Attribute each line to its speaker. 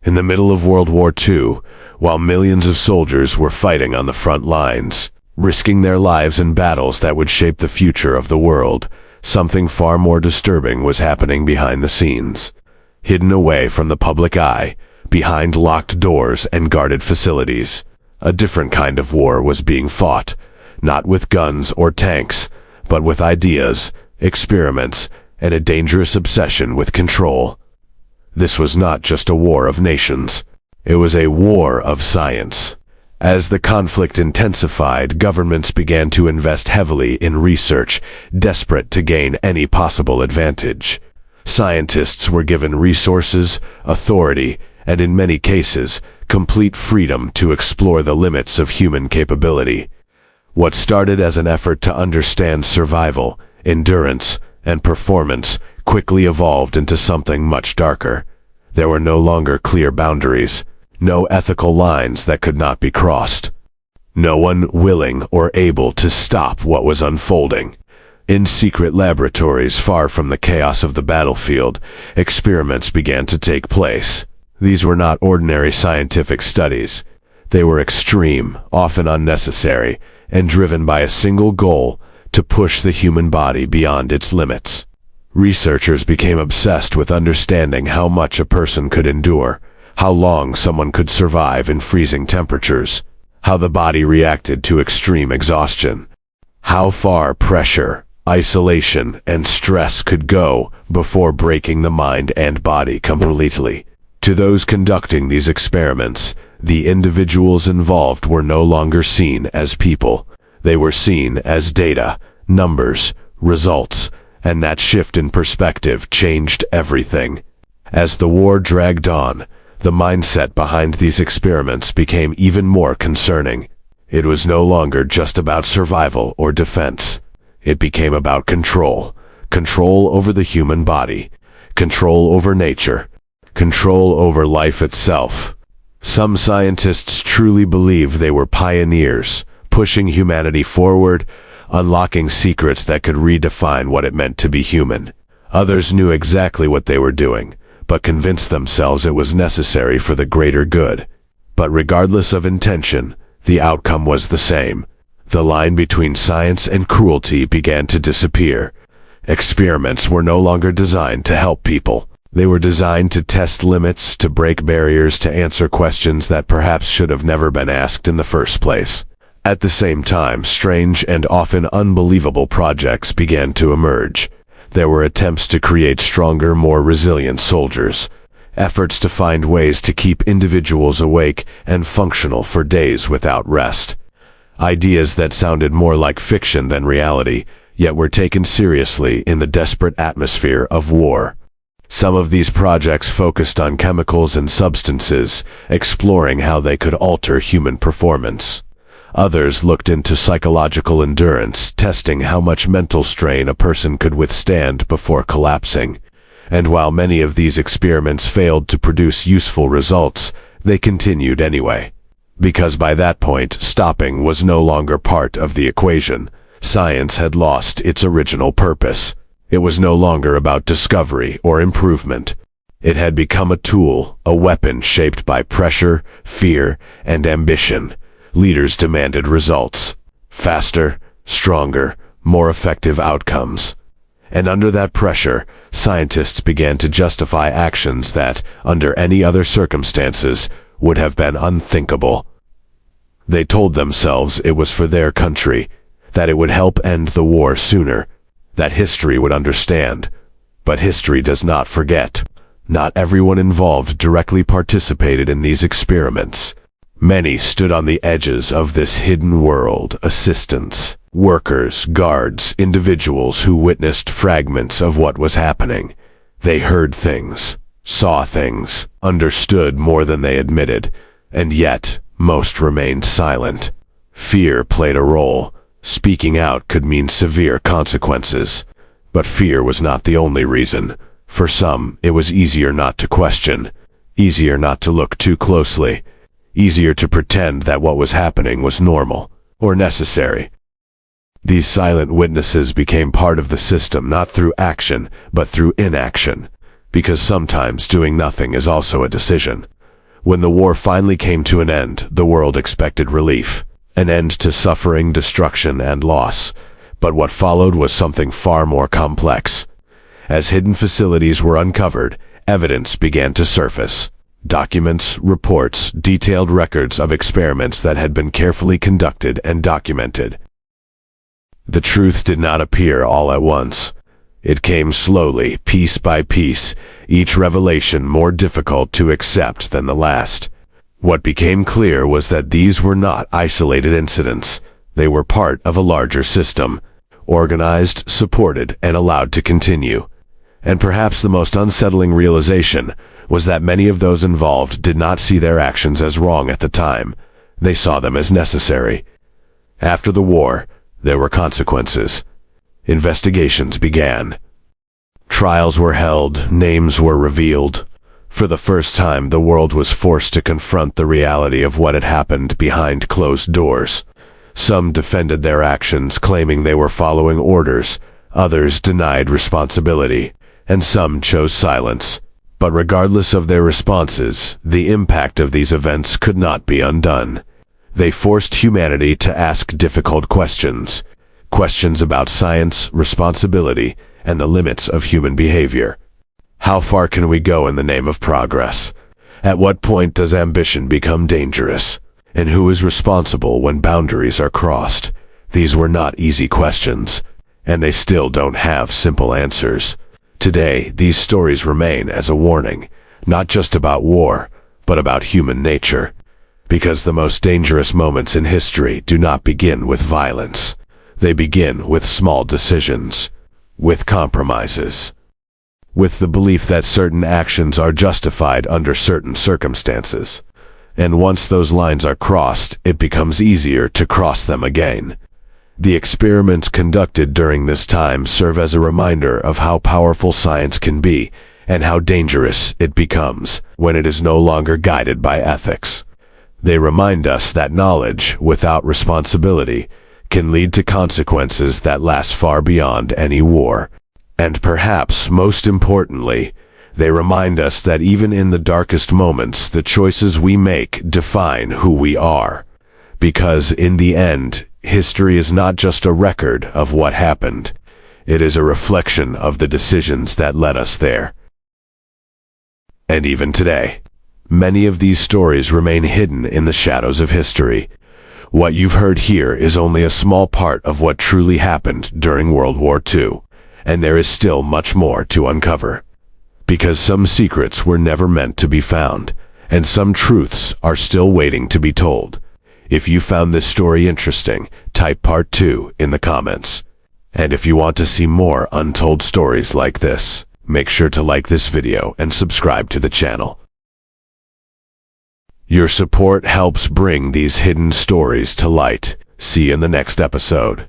Speaker 1: In the middle of World War II, while millions of soldiers were fighting on the front lines, risking their lives in battles that would shape the future of the world, something far more disturbing was happening behind the scenes. Hidden away from the public eye, behind locked doors and guarded facilities, a different kind of war was being fought, not with guns or tanks, but with ideas, experiments, and a dangerous obsession with control. This was not just a war of nations. It was a war of science. As the conflict intensified, governments began to invest heavily in research, desperate to gain any possible advantage. Scientists were given resources, authority, and in many cases, complete freedom to explore the limits of human capability. What started as an effort to understand survival, endurance, and performance quickly evolved into something much darker. There were no longer clear boundaries, no ethical lines that could not be crossed. No one willing or able to stop what was unfolding. In secret laboratories far from the chaos of the battlefield, experiments began to take place. These were not ordinary scientific studies. They were extreme, often unnecessary, and driven by a single goal: to push the human body beyond its limits. Researchers became obsessed with understanding how much a person could endure, how long someone could survive in freezing temperatures, how the body reacted to extreme exhaustion, how far pressure, isolation, and stress could go before breaking the mind and body completely. To those conducting these experiments, the individuals involved were no longer seen as people. They were seen as data, numbers, results, and that shift in perspective changed everything. As the war dragged on, the mindset behind these experiments became even more concerning. It was no longer just about survival or defense. It became about control. Control over the human body. Control over nature. Control over life itself. Some scientists truly believed they were pioneers, pushing humanity forward, unlocking secrets that could redefine what it meant to be human. Others knew exactly what they were doing, but convinced themselves it was necessary for the greater good. But regardless of intention, the outcome was the same. The line between science and cruelty began to disappear. Experiments were no longer designed to help people. They were designed to test limits, to break barriers, to answer questions that perhaps should have never been asked in the first place. At the same time, strange and often unbelievable projects began to emerge. There were attempts to create stronger, more resilient soldiers, efforts to find ways to keep individuals awake and functional for days without rest. Ideas that sounded more like fiction than reality, yet were taken seriously in the desperate atmosphere of war. Some of these projects focused on chemicals and substances, exploring how they could alter human performance. Others looked into psychological endurance, testing how much mental strain a person could withstand before collapsing. And while many of these experiments failed to produce useful results, they continued anyway. Because by that point, stopping was no longer part of the equation. Science had lost its original purpose. It was no longer about discovery or improvement. It had become a tool, a weapon shaped by pressure, fear, and ambition. Leaders demanded results. Faster, stronger, more effective outcomes. And under that pressure, scientists began to justify actions that, under any other circumstances, would have been unthinkable. They told themselves it was for their country, that it would help end the war sooner, that history would understand. But history does not forget. Not everyone involved directly participated in these experiments. Many stood on the edges of this hidden world: assistants, workers, guards, individuals who witnessed fragments of what was happening. They heard things, saw things, understood more than they admitted, and yet most remained silent. Fear played a role. Speaking out could mean severe consequences. But fear was not the only reason. For some, it was easier not to question, easier not to look too closely, easier to pretend that what was happening was normal or necessary. These silent witnesses became part of the system not through action, but through inaction, because sometimes doing nothing is also a decision. When the war finally came to an end, the world expected relief, an end to suffering, destruction, and loss. But what followed was something far more complex. As hidden facilities were uncovered, evidence began to surface. Documents, reports, detailed records of experiments that had been carefully conducted and documented. The truth did not appear all at once. It came slowly, piece by piece, each revelation more difficult to accept than the last. What became clear was that these were not isolated incidents. They were part of a larger system, organized, supported, and allowed to continue. And perhaps the most unsettling realization was that many of those involved did not see their actions as wrong at the time. They saw them as necessary. After the war, there were consequences. Investigations began. Trials were held, names were revealed. For the first time, the world was forced to confront the reality of what had happened behind closed doors. Some defended their actions, claiming they were following orders. Others denied responsibility, and some chose silence. But regardless of their responses, the impact of these events could not be undone. They forced humanity to ask difficult questions. Questions about science, responsibility, and the limits of human behavior. How far can we go in the name of progress? At what point does ambition become dangerous? And who is responsible when boundaries are crossed? These were not easy questions, and they still don't have simple answers. Today, these stories remain as a warning, not just about war, but about human nature. Because the most dangerous moments in history do not begin with violence. They begin with small decisions, with compromises, with the belief that certain actions are justified under certain circumstances. And once those lines are crossed, it becomes easier to cross them again. The experiments conducted during this time serve as a reminder of how powerful science can be, and how dangerous it becomes when it is no longer guided by ethics. They remind us that knowledge without responsibility can lead to consequences that last far beyond any war. And perhaps most importantly, they remind us that even in the darkest moments, the choices we make define who we are. Because in the end, history is not just a record of what happened. It is a reflection of the decisions that led us there. And even today, many of these stories remain hidden in the shadows of history. What you've heard here is only a small part of what truly happened during World War II, and there is still much more to uncover. Because some secrets were never meant to be found, and some truths are still waiting to be told. If you found this story interesting, type part 2 in the comments. And if you want to see more untold stories like this, make sure to like this video and subscribe to the channel. Your support helps bring these hidden stories to light. See you in the next episode.